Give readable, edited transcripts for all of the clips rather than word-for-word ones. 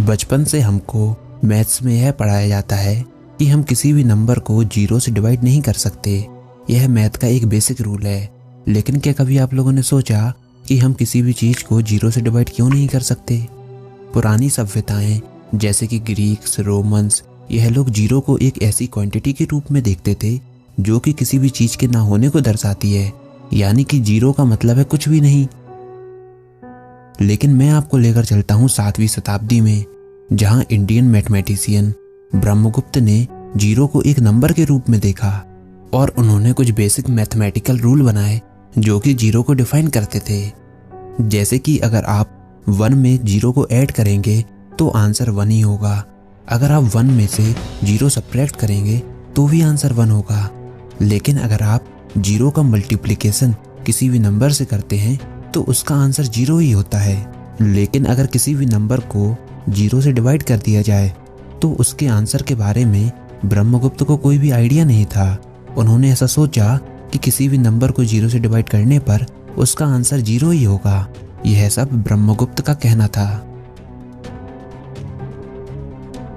बचपन से हमको मैथ्स में यह पढ़ाया जाता है कि हम किसी भी नंबर को 0 से डिवाइड नहीं कर सकते। यह मैथ का एक बेसिक रूल है। लेकिन क्या कभी आप लोगों ने सोचा कि हम किसी भी चीज़ को 0 से डिवाइड क्यों नहीं कर सकते? पुरानी सभ्यताएं जैसे कि ग्रीक्स, रोमन्स, यह लोग 0 को एक ऐसी क्वांटिटी के रूप में देखते थे जो कि किसी भी चीज़ के ना होने को दर्शाती है, यानी कि 0 का मतलब है कुछ भी नहीं। लेकिन मैं आपको लेकर चलता हूँ 7वीं शताब्दी में, जहाँ इंडियन मैथमेटिशियन ब्रह्मगुप्त ने 0 को एक नंबर के रूप में देखा और उन्होंने कुछ बेसिक मैथमेटिकल रूल बनाए जो कि 0 को डिफाइन करते थे। जैसे कि अगर आप 1 में 0 को ऐड करेंगे तो आंसर 1 ही होगा। अगर आप 1 में से 0 सब्ट्रैक्ट करेंगे तो भी आंसर 1 होगा। लेकिन अगर आप 0 का मल्टीप्लिकेशन किसी भी नंबर से करते हैं तो उसका आंसर 0 ही होता है। लेकिन अगर किसी भी नंबर को 0 से डिवाइड कर दिया जाए तो उसके आंसर के बारे में ब्रह्मगुप्त को कोई भी आइडिया नहीं था। उन्होंने ऐसा सोचा कि किसी भी नंबर को 0 से डिवाइड करने पर उसका आंसर 0 ही होगा। यह सब ब्रह्मगुप्त का कहना था।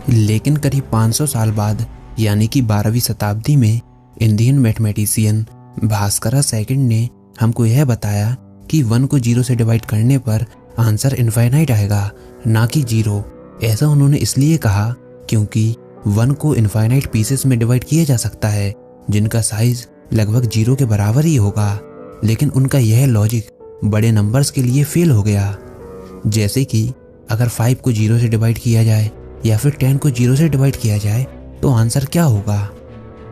लेकिन करीब 500 साल बाद यानी कि 12वीं शताब्दी में इंडियन मैथमेटिशियन भास्कर सेकंड ने हमको यह बताया कि 1 को 0 से डिवाइड करने पर आंसर इनफाइनाइट आएगा, ना कि 0। ऐसा उन्होंने इसलिए कहा क्योंकि 1 को इनफाइनाइट पीसेस में डिवाइड किया जा सकता है जिनका साइज लगभग 0 के बराबर ही होगा। लेकिन उनका यह लॉजिक बड़े नंबर्स के लिए फेल हो गया। जैसे कि अगर 5 को 0 से डिवाइड किया जाए या फिर 10 को 0 से डिवाइड किया जाए तो आंसर क्या होगा।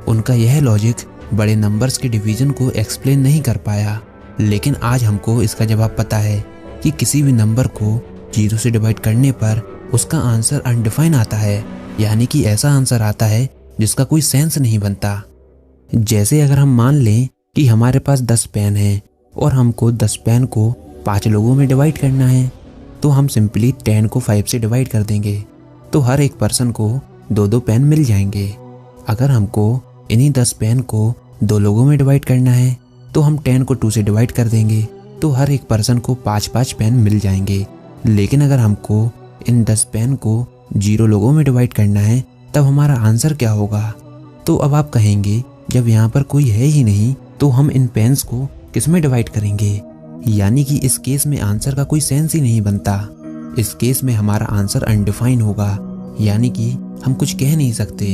उनका यह लॉजिक बड़े नंबर्स के डिवीजन को एक्सप्लेन नहीं कर पाया। लेकिन आज हमको इसका जवाब पता है कि किसी भी नंबर को 0 से डिवाइड करने पर उसका आंसर अनडिफाइन आता है, यानी कि ऐसा आंसर आता है जिसका कोई सेंस नहीं बनता। जैसे अगर हम मान लें कि हमारे पास 10 पेन हैं और हमको 10 पेन को 5 लोगों में डिवाइड करना है, तो हम सिंपली 10 को 5 से डिवाइड कर देंगे तो हर एक पर्सन को 2-2 पेन मिल जाएंगे। अगर हमको इन्हीं 10 पेन को 2 लोगों में डिवाइड करना है तो हम 10 को 2 से डिवाइड कर देंगे तो हर एक पर्सन को 5-5 पेन मिल जाएंगे। लेकिन अगर हमको इन 10 पेन को 0 लोगों में डिवाइड करना है तब हमारा आंसर क्या होगा? तो अब आप कहेंगे जब यहाँ पर कोई है ही नहीं तो हम इन पेन्स को किस में डिवाइड करेंगे? यानी कि इस केस में आंसर का कोई सेंस ही नहीं बनता। इस केस में हमारा आंसर अनडिफाइन होगा, यानी कि हम कुछ कह नहीं सकते।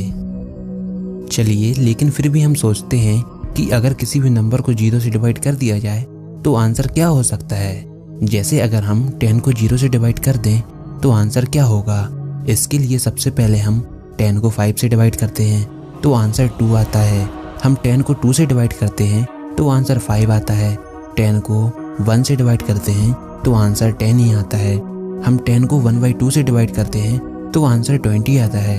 चलिए, लेकिन फिर भी हम सोचते हैं कि अगर किसी भी नंबर को 0 से डिवाइड कर दिया जाए तो आंसर क्या हो सकता है। जैसे अगर हम 10 को 0 से डिवाइड कर दें तो आंसर क्या होगा। इसके लिए सबसे पहले हम 10 को 5 से डिवाइड करते हैं तो आंसर 2 आता है। हम 10 को 2 से डिवाइड करते हैं तो आंसर 5 आता है। 10 को 1 से डिवाइड करते हैं तो आंसर 10 ही आता है। हम 10 को 1/2 से डिवाइड करते हैं तो आंसर 20 आता है।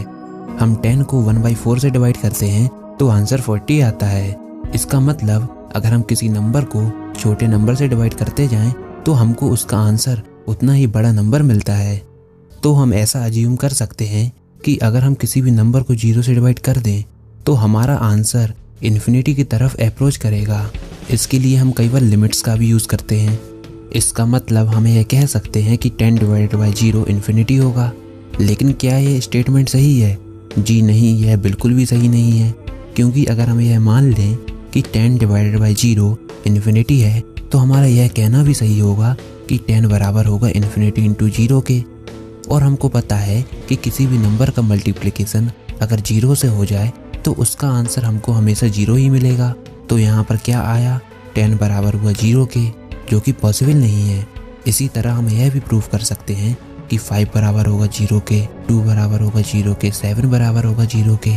हम 10 को 1/4 से डिवाइड करते हैं तो आंसर 40 आता है। इसका मतलब अगर हम किसी नंबर को छोटे नंबर से डिवाइड करते जाएं तो हमको उसका आंसर उतना ही बड़ा नंबर मिलता है। तो हम ऐसा अज्यूम कर सकते हैं कि अगर हम किसी भी नंबर को 0 से डिवाइड कर दें तो हमारा आंसर इन्फिनिटी की तरफ अप्रोच करेगा। इसके लिए हम कई बार लिमिट्स का भी यूज़ करते हैं। इसका मतलब हम यह कह सकते हैं कि 10 डिवाइडेड बाई 0 इन्फिनिटी होगा। लेकिन क्या ये स्टेटमेंट सही है? जी नहीं, यह बिल्कुल भी सही नहीं है। क्योंकि अगर हम यह मान लें कि 10 डिवाइडेड बाई 0 इन्फिनिटी है तो हमारा यह कहना भी सही होगा कि 10 बराबर होगा इन्फिनिटी इंटू 0 के। और हमको पता है कि किसी भी नंबर का मल्टीप्लिकेशन अगर 0 से हो जाए तो उसका आंसर हमको हमेशा 0 ही मिलेगा। तो यहाँ पर क्या आया? 10 बराबर हुआ 0 के, जो कि पॉसिबल नहीं है। इसी तरह हम यह भी प्रूव कर सकते हैं कि 5 बराबर होगा 0 के, 2 बराबर होगा 0 के, 7 बराबर होगा 0 के।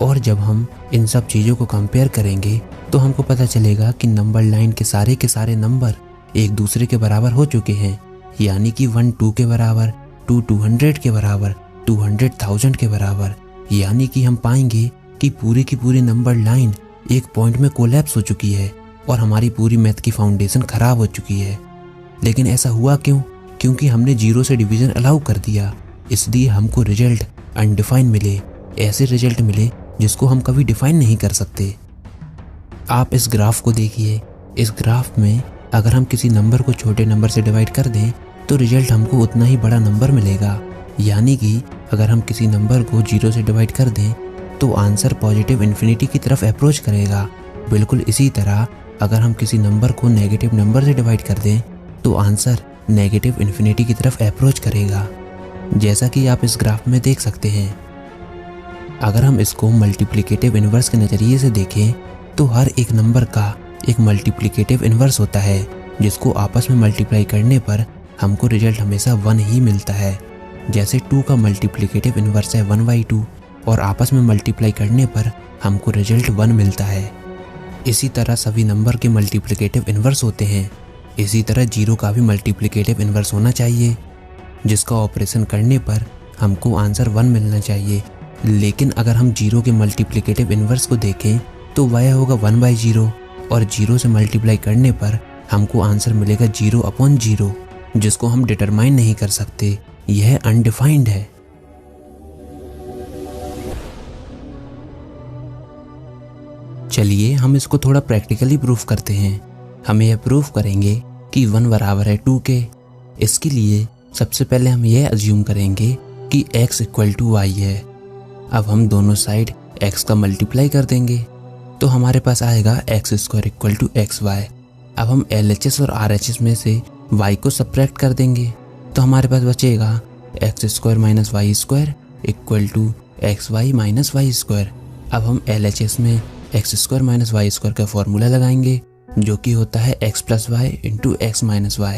और जब हम इन सब चीज़ों को कंपेयर करेंगे तो हमको पता चलेगा कि नंबर लाइन के सारे नंबर एक दूसरे के बराबर हो चुके हैं। यानी कि 1 2 के बराबर, 2 200 के बराबर, 200,000 के बराबर। यानी कि हम पाएंगे कि पूरी की पूरी नंबर लाइन एक पॉइंट में कोलैप्स हो चुकी है और हमारी पूरी मैथ की फाउंडेशन खराब हो चुकी है। लेकिन ऐसा हुआ क्यों? क्योंकि हमने 0 से डिवीज़न अलाउ कर दिया। इसलिए हमको रिजल्ट अनडिफाइन मिले, ऐसे रिजल्ट मिले जिसको हम कभी डिफाइन नहीं कर सकते। आप इस ग्राफ को देखिए। इस ग्राफ में अगर हम किसी नंबर को छोटे नंबर से डिवाइड कर दें तो रिजल्ट हमको उतना ही बड़ा नंबर मिलेगा। यानी कि अगर हम किसी नंबर को 0 से डिवाइड कर दें तो आंसर पॉजिटिव इन्फिनिटी की तरफ अप्रोच करेगा। बिल्कुल इसी तरह अगर हम किसी नंबर को नेगेटिव नंबर से डिवाइड कर दें तो आंसर नेगेटिव इन्फिनिटी की तरफ अप्रोच करेगा, जैसा कि आप इस ग्राफ में देख सकते हैं। अगर हम इसको मल्टीप्लिकेटिव इन्वर्स के नज़रिए से देखें तो हर एक नंबर का एक मल्टीप्लिकेटिव इन्वर्स होता है, जिसको आपस में मल्टीप्लाई करने पर हमको रिजल्ट हमेशा 1 ही मिलता है। जैसे 2 का मल्टीप्लिकेटिव इन्वर्स है 1/2 और आपस में मल्टीप्लाई करने पर हमको रिजल्ट 1 मिलता है। इसी तरह सभी नंबर के मल्टीप्लिकेटिव इन्वर्स होते हैं। इसी तरह 0 का भी मल्टीप्लिकेटिव इन्वर्स होना चाहिए, जिसका ऑपरेशन करने पर हमको आंसर 1 मिलना चाहिए। लेकिन अगर हम 0 के मल्टीप्लिकेटिव इन्वर्स को देखें तो वह होगा 1/0 और 0 से मल्टीप्लाई करने पर हमको आंसर मिलेगा 0/0, जिसको हम डिटरमाइन नहीं कर सकते। यह अनडिफाइंड है। चलिए हम इसको थोड़ा प्रैक्टिकली प्रूफ करते हैं। हम यह प्रूफ करेंगे कि 1 बराबर है 2 के। इसके लिए सबसे पहले हम यह अज्यूम करेंगे कि x = y है। अब हम दोनों साइड x का मल्टीप्लाई कर देंगे तो हमारे पास आएगा x² = xy। अब हम LHS और RHS में से y को सब्ट्रैक्ट कर देंगे तो हमारे पास बचेगा x² - y² = xy - y²। अब हम LHS में x² - y² का फॉर्मूला लगाएंगे जो कि होता है x + y × x - y,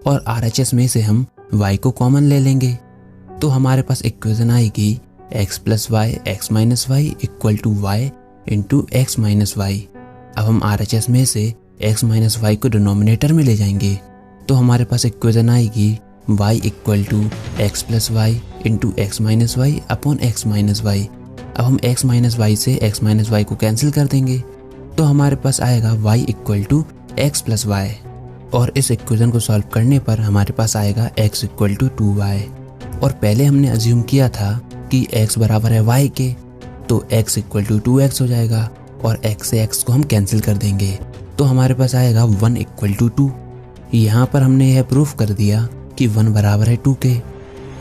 और RHS में से हम y को कॉमन ले लेंगे तो हमारे पास इक्वेशन आएगी x + y x - y = y × x - y। अब हम RHS में से x - y को डिनोमिनेटर में ले जाएंगे तो हमारे पास इक्वेशन आएगी y = x + y × x - y / x - y। अब हम x - y से x - y को कैंसिल कर देंगे तो हमारे पास आएगा y = x + y, और इस इक्वेशन को सॉल्व करने पर हमारे पास आएगा x = 2y। और पहले हमने अज्यूम किया था कि x बराबर है y के, तो x = 2x हो जाएगा और x से x को हम कैंसिल कर देंगे तो हमारे पास आएगा 1 = 2। यहाँ पर हमने यह प्रूफ कर दिया कि 1 बराबर है 2 के।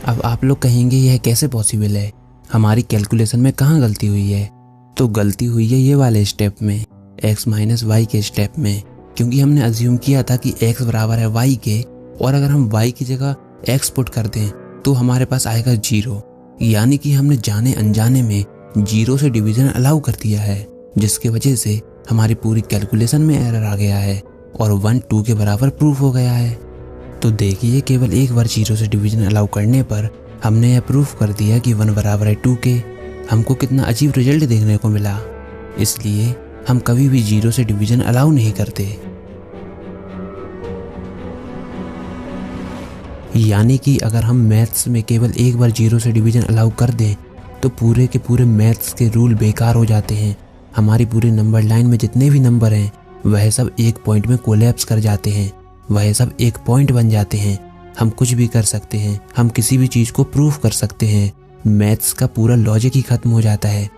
अब आप लोग कहेंगे यह कैसे पॉसिबल है, हमारी कैलकुलेशन में कहाँ गलती हुई है? तो गलती हुई है ये वाले स्टेप में, x - y के स्टेप में, क्योंकि हमने अज्यूम किया था कि x बराबर है y के, और अगर हम y की जगह x पुट कर दें तो हमारे पास आएगा 0। यानी कि हमने जाने अनजाने में 0 से डिवीजन अलाउ कर दिया है, जिसकी वजह से हमारी पूरी कैलकुलेशन में एरर आ गया है और 1 2 के बराबर प्रूफ हो गया है। तो देखिए, केवल एक बार 0 से डिवीजन अलाउ करने पर हमने यह प्रूफ कर दिया कि 1 बराबर है 2 के। हमको कितना अजीब रिजल्ट देखने को मिला। इसलिए हम कभी भी 0 से डिवीजन अलाउ नहीं करते। यानी कि अगर हम मैथ्स में केवल एक बार 0 से डिवीजन अलाउ कर दें तो पूरे के पूरे मैथ्स के रूल बेकार हो जाते हैं। हमारी पूरी नंबर लाइन में जितने भी नंबर हैं वह सब एक पॉइंट में कोलैप्स कर जाते हैं, वह सब एक पॉइंट बन जाते हैं। हम कुछ भी कर सकते हैं, हम किसी भी चीज़ को प्रूफ कर सकते हैं। मैथ्स का पूरा लॉजिक ही खत्म हो जाता है,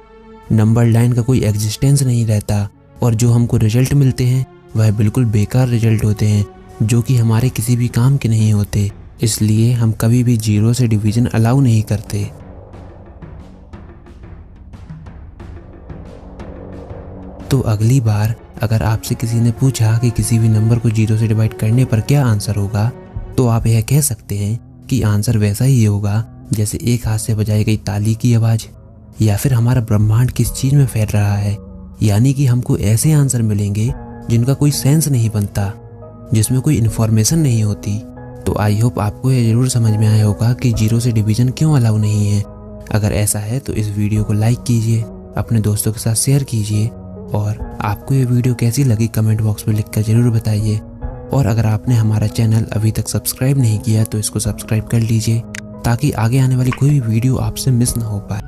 नंबर लाइन का कोई एग्जिस्टेंस नहीं रहता, और जो हमको रिजल्ट मिलते हैं वह बिल्कुल बेकार रिजल्ट होते हैं जो कि हमारे किसी भी काम के नहीं होते। इसलिए हम कभी भी 0 से डिवीजन अलाउ नहीं करते। तो अगली बार अगर आपसे किसी ने पूछा कि किसी भी नंबर को 0 से डिवाइड करने पर क्या आंसर होगा, तो आप यह कह सकते हैं कि आंसर वैसा ही होगा जैसे एक हाथ से बजाई गई ताली की आवाज़, या फिर हमारा ब्रह्मांड किस चीज़ में फैल रहा है। यानी कि हमको ऐसे आंसर मिलेंगे जिनका कोई सेंस नहीं बनता, जिसमें कोई इन्फॉर्मेशन नहीं होती। तो आई होप आपको यह ज़रूर समझ में आया होगा कि 0 से डिवीजन क्यों अलाउ नहीं है। अगर ऐसा है तो इस वीडियो को लाइक कीजिए, अपने दोस्तों के साथ शेयर कीजिए, और आपको ये वीडियो कैसी लगी कमेंट बॉक्स में लिखकर ज़रूर बताइए। और अगर आपने हमारा चैनल अभी तक सब्सक्राइब नहीं किया तो इसको सब्सक्राइब कर लीजिए ताकि आगे आने वाली कोई भी वीडियो आपसे मिस ना हो पाए।